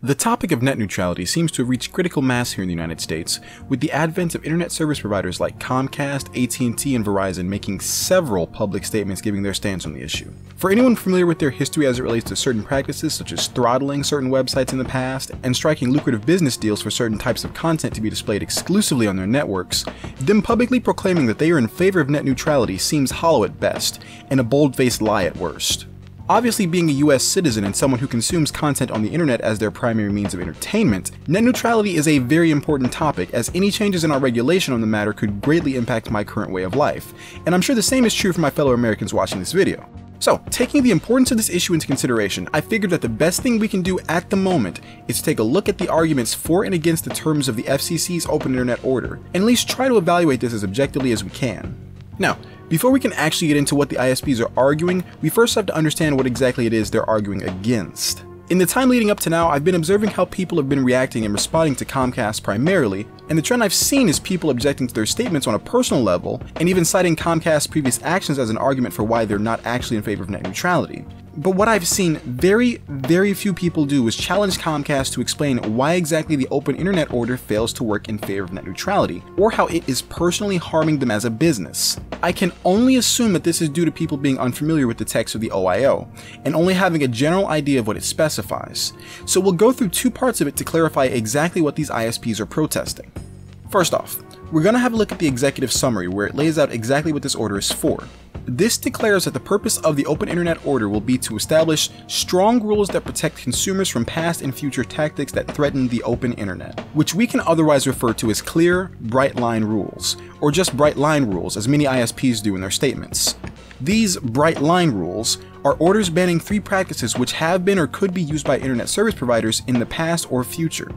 The topic of net neutrality seems to have reached critical mass here in the United States, with the advent of internet service providers like Comcast, AT&T, and Verizon making several public statements giving their stance on the issue. For anyone familiar with their history as it relates to certain practices such as throttling certain websites in the past and striking lucrative business deals for certain types of content to be displayed exclusively on their networks, them publicly proclaiming that they are in favor of net neutrality seems hollow at best, and a bold-faced lie at worst. Obviously, being a US citizen and someone who consumes content on the internet as their primary means of entertainment, net neutrality is a very important topic, as any changes in our regulation on the matter could greatly impact my current way of life, and I'm sure the same is true for my fellow Americans watching this video. So, taking the importance of this issue into consideration, I figured that the best thing we can do at the moment is to take a look at the arguments for and against the terms of the FCC's Open Internet Order, and at least try to evaluate this as objectively as we can. Now, before we can actually get into what the ISPs are arguing, we first have to understand what exactly it is they're arguing against. In the time leading up to now, I've been observing how people have been reacting and responding to Comcast primarily, and the trend I've seen is people objecting to their statements on a personal level, and even citing Comcast's previous actions as an argument for why they're not actually in favor of net neutrality. But what I've seen very few people do is challenge Comcast to explain why exactly the Open Internet Order fails to work in favor of net neutrality, or how it is personally harming them as a business. I can only assume that this is due to people being unfamiliar with the text of the OIO, and only having a general idea of what it specifies. So we'll go through two parts of it to clarify exactly what these ISPs are protesting. First off, we're going to have a look at the executive summary where it lays out exactly what this order is for. This declares that the purpose of the Open Internet Order will be to establish strong rules that protect consumers from past and future tactics that threaten the open internet, which we can otherwise refer to as clear, bright line rules, or just bright line rules as many ISPs do in their statements. These bright line rules are orders banning three practices which have been or could be used by internet service providers in the past or future.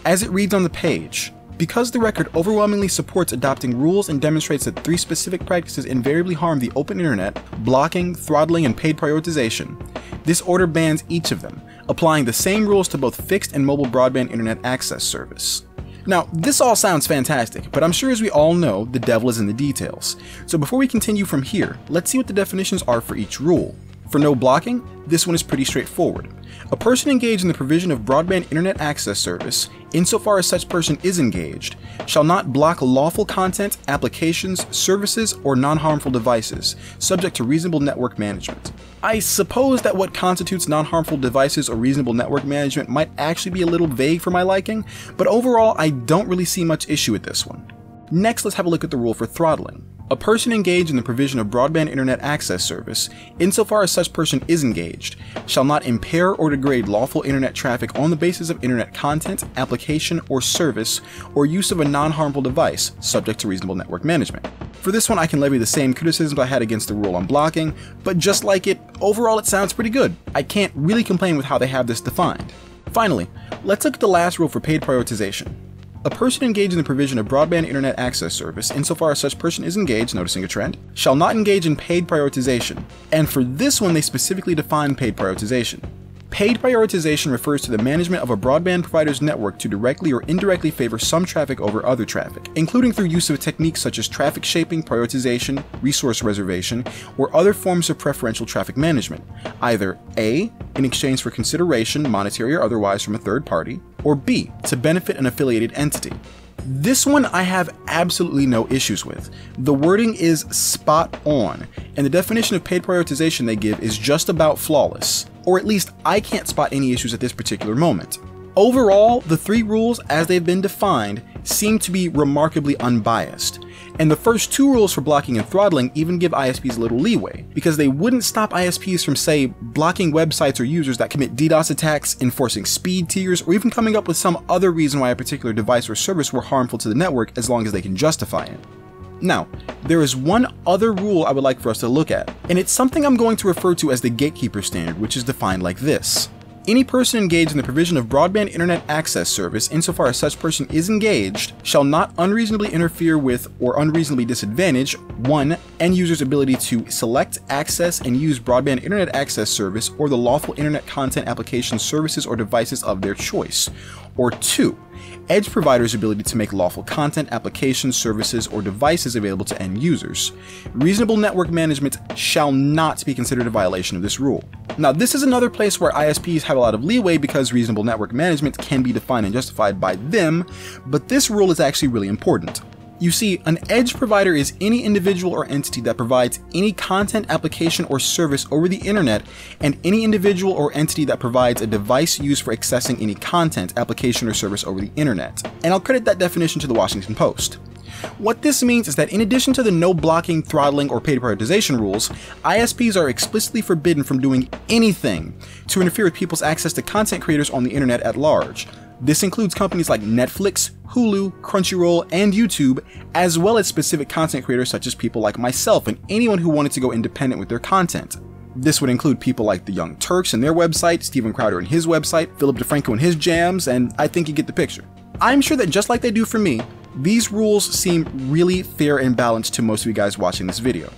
As it reads on the page, because the record overwhelmingly supports adopting rules and demonstrates that three specific practices invariably harm the open internet, blocking, throttling, and paid prioritization, this order bans each of them, applying the same rules to both fixed and mobile broadband internet access service. Now, this all sounds fantastic, but I'm sure as we all know, the devil is in the details. So before we continue from here, let's see what the definitions are for each rule. For no blocking, this one is pretty straightforward. A person engaged in the provision of broadband internet access service, insofar as such person is engaged, shall not block lawful content, applications, services, or non-harmful devices, subject to reasonable network management. I suppose that what constitutes non-harmful devices or reasonable network management might actually be a little vague for my liking, but overall I don't really see much issue with this one. Next, let's have a look at the rule for throttling. A person engaged in the provision of broadband internet access service, insofar as such person is engaged, shall not impair or degrade lawful internet traffic on the basis of internet content, application, or service, or use of a non-harmful device, subject to reasonable network management. For this one, I can levy the same criticisms I had against the rule on blocking, but just like it, overall it sounds pretty good. I can't really complain with how they have this defined. Finally, let's look at the last rule for paid prioritization. A person engaged in the provision of broadband internet access service, insofar as such person is engaged, noticing a trend, shall not engage in paid prioritization. And for this one, they specifically define paid prioritization. Paid prioritization refers to the management of a broadband provider's network to directly or indirectly favor some traffic over other traffic, including through use of techniques such as traffic shaping, prioritization, resource reservation, or other forms of preferential traffic management, either A, in exchange for consideration, monetary or otherwise, from a third party, or B, to benefit an affiliated entity. This one I have absolutely no issues with. The wording is spot on, and the definition of paid prioritization they give is just about flawless, or at least I can't spot any issues at this particular moment. Overall, the three rules as they've been defined seem to be remarkably unbiased, and the first two rules for blocking and throttling even give ISPs a little leeway, because they wouldn't stop ISPs from, say, blocking websites or users that commit DDoS attacks, enforcing speed tiers, or even coming up with some other reason why a particular device or service were harmful to the network as long as they can justify it. Now, there is one other rule I would like for us to look at, and it's something I'm going to refer to as the gatekeeper standard, which is defined like this. Any person engaged in the provision of broadband internet access service, insofar as such person is engaged, shall not unreasonably interfere with or unreasonably disadvantage 1. End user's ability to select, access, and use broadband internet access service or the lawful internet content application services or devices of their choice, or 2. Edge providers' ability to make lawful content, applications, services, or devices available to end users. Reasonable network management shall not be considered a violation of this rule. Now, this is another place where ISPs have a lot of leeway because reasonable network management can be defined and justified by them, but this rule is actually really important. You see, an edge provider is any individual or entity that provides any content, application, or service over the internet, and any individual or entity that provides a device used for accessing any content, application, or service over the internet. And I'll credit that definition to the Washington Post. What this means is that in addition to the no blocking, throttling, or paid prioritization rules, ISPs are explicitly forbidden from doing anything to interfere with people's access to content creators on the internet at large. This includes companies like Netflix, Hulu, Crunchyroll, and YouTube, as well as specific content creators such as people like myself and anyone who wanted to go independent with their content. This would include people like the Young Turks and their website, Steven Crowder and his website, Philip DeFranco and his jams, and I think you get the picture. I'm sure that just like they do for me, these rules seem really fair and balanced to most of you guys watching this video.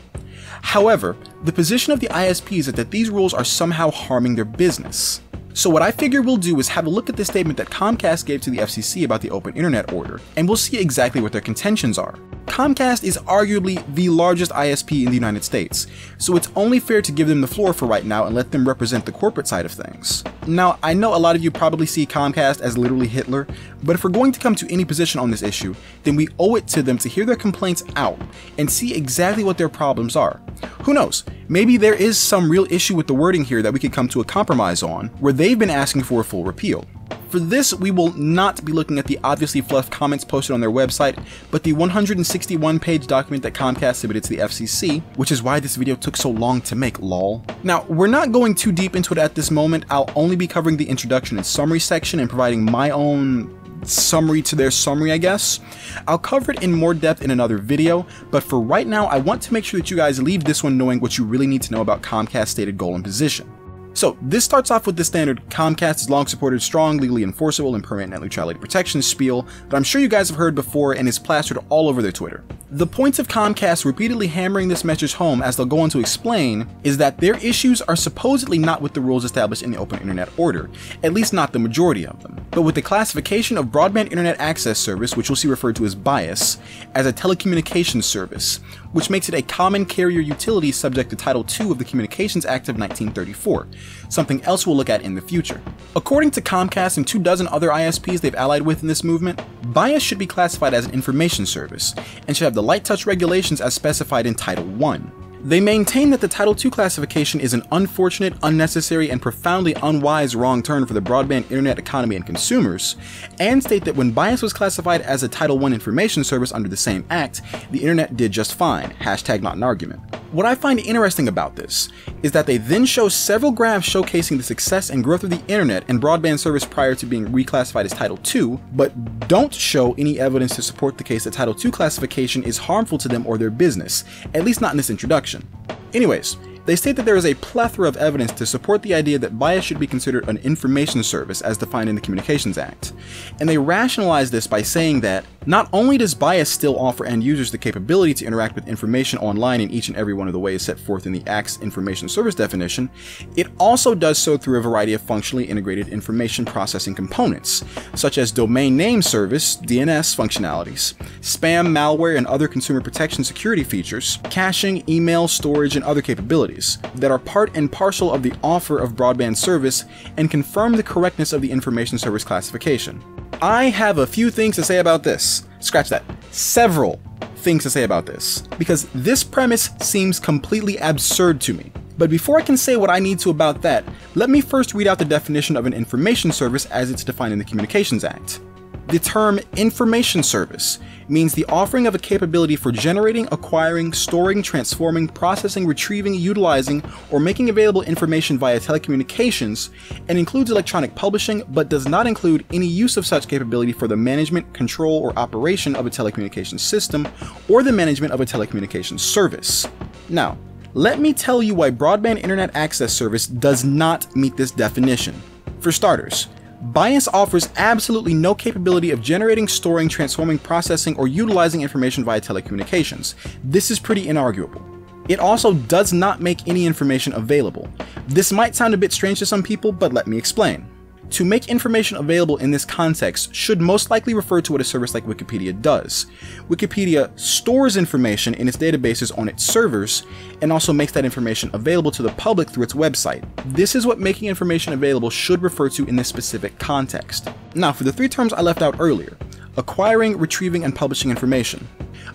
However, the position of the ISPs is that these rules are somehow harming their business. So what I figure we'll do is have a look at the statement that Comcast gave to the FCC about the Open Internet Order, and we'll see exactly what their contentions are. Comcast is arguably the largest ISP in the United States, so it's only fair to give them the floor for right now and let them represent the corporate side of things. Now, I know a lot of you probably see Comcast as literally Hitler, but if we're going to come to any position on this issue, then we owe it to them to hear their complaints out and see exactly what their problems are. Who knows, maybe there is some real issue with the wording here that we could come to a compromise on, where they've been asking for a full repeal. For this, we will not be looking at the obviously fluff comments posted on their website, but the 161-page document that Comcast submitted to the FCC, which is why this video took so long to make, lol. Now, we're not going too deep into it at this moment. I'll only be covering the introduction and summary section and providing my own summary to their summary, I guess. I'll cover it in more depth in another video, but for right now, I want to make sure that you guys leave this one knowing what you really need to know about Comcast's stated goal and position. So this starts off with the standard Comcast has long supported strong, legally enforceable, and permanent net neutrality protection spiel that I'm sure you guys have heard before and is plastered all over their Twitter. The point of Comcast repeatedly hammering this message home, as they'll go on to explain, is that their issues are supposedly not with the rules established in the Open Internet Order, at least not the majority of them, but with the classification of broadband internet access service, which we'll see referred to as BIAS, as a telecommunications service, which makes it a common carrier utility subject to Title II of the Communications Act of 1934, something else we'll look at in the future. According to Comcast and 24 other ISPs they've allied with in this movement, BIAS should be classified as an information service, and should have the light touch regulations as specified in Title I. They maintain that the Title II classification is an unfortunate, unnecessary, and profoundly unwise wrong turn for the broadband internet economy and consumers, and state that when BIAS was classified as a Title I information service under the same act, the internet did just fine. Hashtag not an argument. What I find interesting about this is that they then show several graphs showcasing the success and growth of the internet and broadband service prior to being reclassified as Title II, but don't show any evidence to support the case that Title II classification is harmful to them or their business, at least not in this introduction. Anyways, they state that there is a plethora of evidence to support the idea that BIAS should be considered an information service as defined in the Communications Act, and they rationalize this by saying that not only does BIAS still offer end users the capability to interact with information online in each and every one of the ways set forth in the Act's information service definition, it also does so through a variety of functionally integrated information processing components, such as domain name service, DNS functionalities, spam, malware, and other consumer protection security features, caching, email, storage, and other capabilities that are part and parcel of the offer of broadband service and confirm the correctness of the information service classification. I have a few things to say about this. Scratch that. Several things to say about this, because this premise seems completely absurd to me. But before I can say what I need to about that, let me first read out the definition of an information service as it's defined in the Communications Act. The term information service means the offering of a capability for generating, acquiring, storing, transforming, processing, retrieving, utilizing, or making available information via telecommunications, and includes electronic publishing, but does not include any use of such capability for the management, control, or operation of a telecommunications system, or the management of a telecommunications service. Now, let me tell you why broadband internet access service does not meet this definition. For starters, BIAS offers absolutely no capability of generating, storing, transforming, processing, or utilizing information via telecommunications. This is pretty inarguable. It also does not make any information available. This might sound a bit strange to some people, but let me explain. To make information available in this context should most likely refer to what a service like Wikipedia does. Wikipedia stores information in its databases on its servers and also makes that information available to the public through its website. This is what making information available should refer to in this specific context. Now, for the three terms I left out earlier: acquiring, retrieving, and publishing information.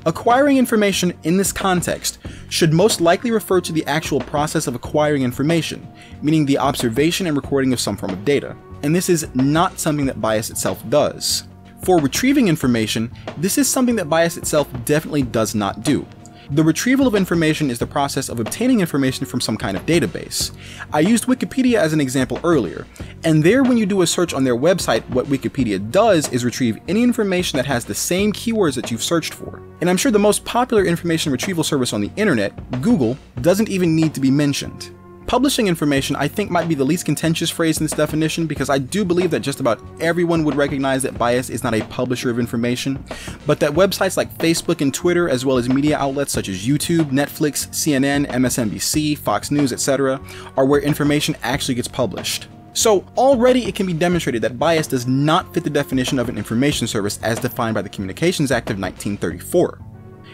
Acquiring information in this context should most likely refer to the actual process of acquiring information, meaning the observation and recording of some form of data. And this is not something that bias itself does. For retrieving information, this is something that bias itself definitely does not do. The retrieval of information is the process of obtaining information from some kind of database. I used Wikipedia as an example earlier, and there when you do a search on their website, what Wikipedia does is retrieve any information that has the same keywords that you've searched for. And I'm sure the most popular information retrieval service on the internet, Google, doesn't even need to be mentioned. Publishing information, I think, might be the least contentious phrase in this definition, because I do believe that just about everyone would recognize that bias is not a publisher of information, but that websites like Facebook and Twitter, as well as media outlets such as YouTube, Netflix, CNN, MSNBC, Fox News, etc., are where information actually gets published. So already it can be demonstrated that bias does not fit the definition of an information service as defined by the Communications Act of 1934.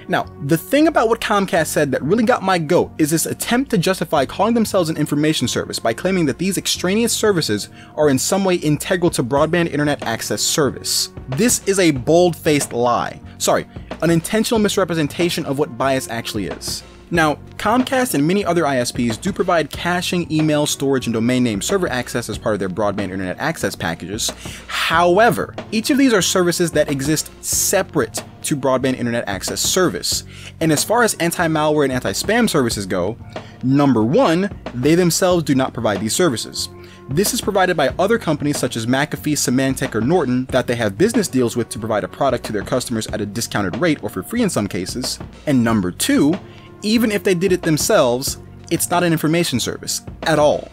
Now, the thing about what Comcast said that really got my goat is this attempt to justify calling themselves an information service by claiming that these extraneous services are in some way integral to broadband internet access service. This is a bold-faced lie. Sorry, an intentional misrepresentation of what bias actually is. Now, Comcast and many other ISPs do provide caching, email, storage, and domain name server access as part of their broadband internet access packages. However, each of these are services that exist separate to broadband internet access service. And as far as anti-malware and anti-spam services go, number one, they themselves do not provide these services. This is provided by other companies such as McAfee, Symantec, or Norton that they have business deals with to provide a product to their customers at a discounted rate or for free in some cases. And number two, even if they did it themselves, it's not an information service at all.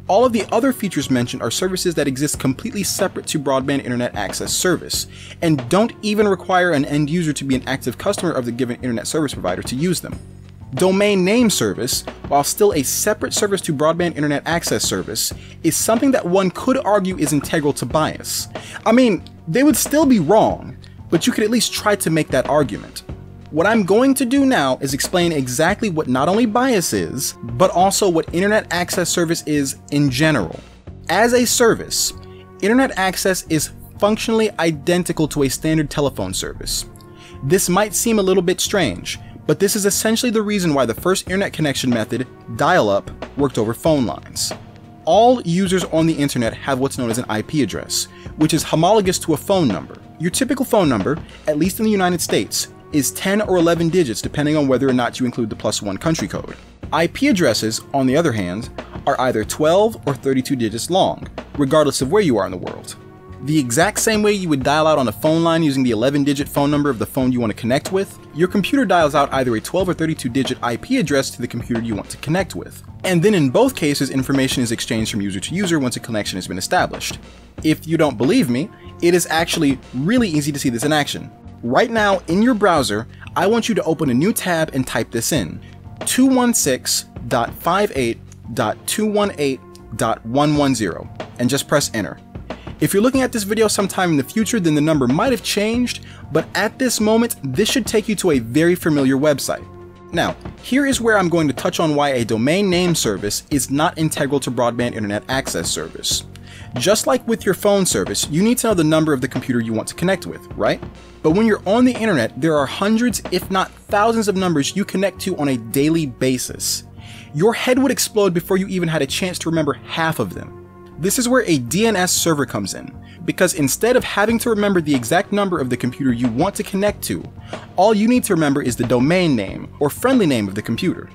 All of the other features mentioned are services that exist completely separate to broadband internet access service, and don't even require an end user to be an active customer of the given internet service provider to use them. Domain name service, while still a separate service to broadband internet access service, is something that one could argue is integral to bias. I mean, they would still be wrong, but you could at least try to make that argument. What I'm going to do now is explain exactly what not only bias is, but also what internet access service is in general. As a service, internet access is functionally identical to a standard telephone service. This might seem a little bit strange, but this is essentially the reason why the first internet connection method, dial-up, worked over phone lines. All users on the internet have what's known as an IP address, which is homologous to a phone number. Your typical phone number, at least in the United States, is 10 or 11 digits depending on whether or not you include the +1 country code. IP addresses, on the other hand, are either 12 or 32 digits long, regardless of where you are in the world. The exact same way you would dial out on a phone line using the 11-digit phone number of the phone you want to connect with, your computer dials out either a 12 or 32-digit IP address to the computer you want to connect with. And then in both cases, information is exchanged from user to user once a connection has been established. If you don't believe me, it is actually really easy to see this in action. Right now, in your browser, I want you to open a new tab and type this in: 216.58.218.110, and just press enter. If you're looking at this video sometime in the future, then the number might have changed, but at this moment, this should take you to a very familiar website. Now, here is where I'm going to touch on why a domain name service is not integral to broadband internet access service. Just like with your phone service, you need to know the number of the computer you want to connect with, right? But when you're on the internet, there are hundreds, if not thousands of numbers you connect to on a daily basis. Your head would explode before you even had a chance to remember half of them. This is where a DNS server comes in, because instead of having to remember the exact number of the computer you want to connect to, all you need to remember is the domain name or friendly name of the computer.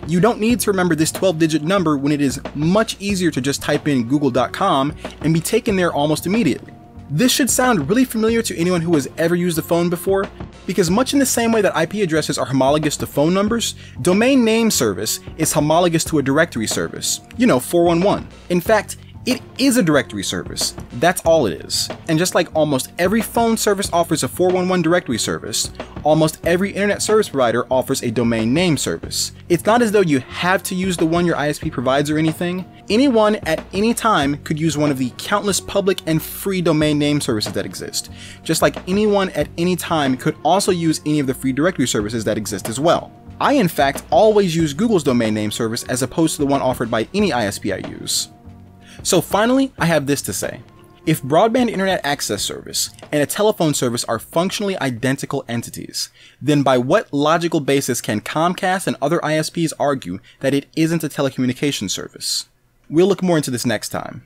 You don't need to remember this 12-digit number when it is much easier to just type in google.com and be taken there almost immediately. This should sound really familiar to anyone who has ever used a phone before, because much in the same way that IP addresses are homologous to phone numbers, domain name service is homologous to a directory service, 411. In fact, It is a directory service. That's all it is. And just like almost every phone service offers a 411 directory service, almost every internet service provider offers a domain name service. It's not as though you have to use the one your ISP provides or anything. Anyone at any time could use one of the countless public and free domain name services that exist, just like anyone at any time could also use any of the free directory services that exist as well. I in fact always use Google's domain name service as opposed to the one offered by any ISP I use. So finally, I have this to say. If broadband internet access service and a telephone service are functionally identical entities, then by what logical basis can Comcast and other ISPs argue that it isn't a telecommunications service? We'll look more into this next time.